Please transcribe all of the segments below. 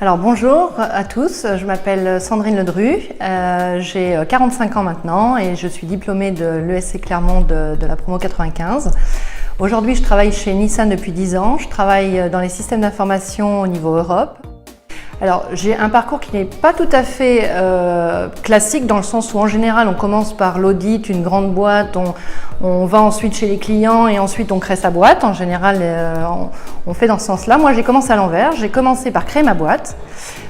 Alors bonjour à tous, je m'appelle Sandrine Ledru, j'ai 45 ans maintenant et je suis diplômée de l'ESC Clermont de la promo 95. Aujourd'hui je travaille chez Nissan depuis 10 ans, je travaille dans les systèmes d'information au niveau Europe. Alors j'ai un parcours qui n'est pas tout à fait classique dans le sens où en général on commence par l'audit, une grande boîte, on va ensuite chez les clients et ensuite on crée sa boîte. En général on fait dans ce sens-là. Moi j'ai commencé à l'envers, j'ai commencé par créer ma boîte,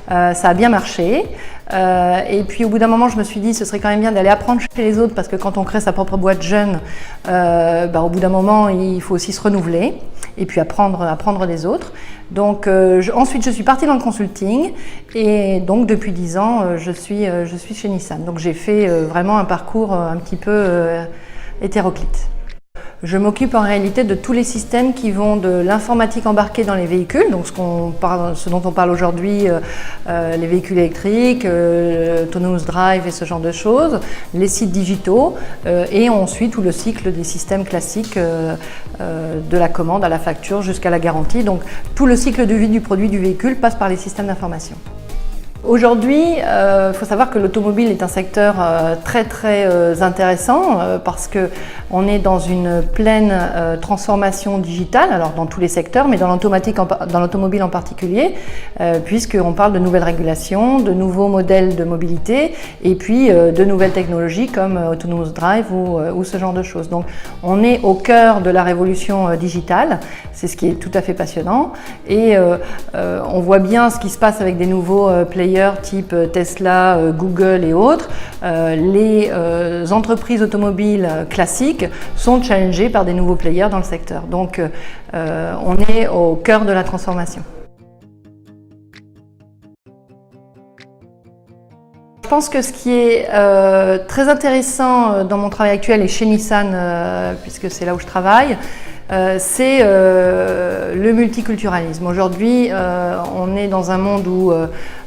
ça a bien marché. Et puis au bout d'un moment je me suis dit ce serait quand même bien d'aller apprendre chez les autres parce que quand on crée sa propre boîte jeune, au bout d'un moment il faut aussi se renouveler et puis apprendre des autres. Donc ensuite je suis partie dans le consulting et donc depuis 10 ans je suis chez Nissan. Donc j'ai fait vraiment un parcours un petit peu hétéroclite. Je m'occupe en réalité de tous les systèmes qui vont de l'informatique embarquée dans les véhicules, donc ce dont on parle aujourd'hui, les véhicules électriques, autonomous drive et ce genre de choses, les sites digitaux et ensuite tout le cycle des systèmes classiques de la commande à la facture jusqu'à la garantie. Donc tout le cycle de vie du produit du véhicule passe par les systèmes d'information. Aujourd'hui, il faut savoir que l'automobile est un secteur très intéressant parce qu'on est dans une pleine transformation digitale, alors dans tous les secteurs, mais dans l'automobile en particulier, puisqu'on parle de nouvelles régulations, de nouveaux modèles de mobilité et puis de nouvelles technologies comme autonomous drive ou ce genre de choses. Donc on est au cœur de la révolution digitale, c'est ce qui est tout à fait passionnant et on voit bien ce qui se passe avec des nouveaux players type Tesla, Google et autres. Les entreprises automobiles classiques sont challengées par des nouveaux players dans le secteur. Donc on est au cœur de la transformation. Je pense que ce qui est très intéressant dans mon travail actuel et chez Nissan, puisque c'est là où je travaille, c'est le multiculturalisme. Aujourd'hui, on est dans un monde où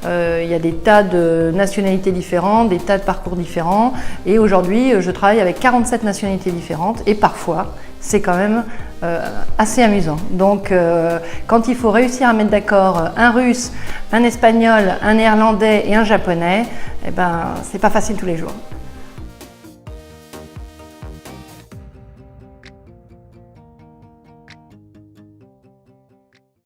il y a des tas de nationalités différentes, des tas de parcours différents. Et aujourd'hui, je travaille avec 47 nationalités différentes et parfois, c'est quand même assez amusant. Donc, quand il faut réussir à mettre d'accord un russe, un espagnol, un néerlandais et un japonais, eh ben, c'est pas facile tous les jours.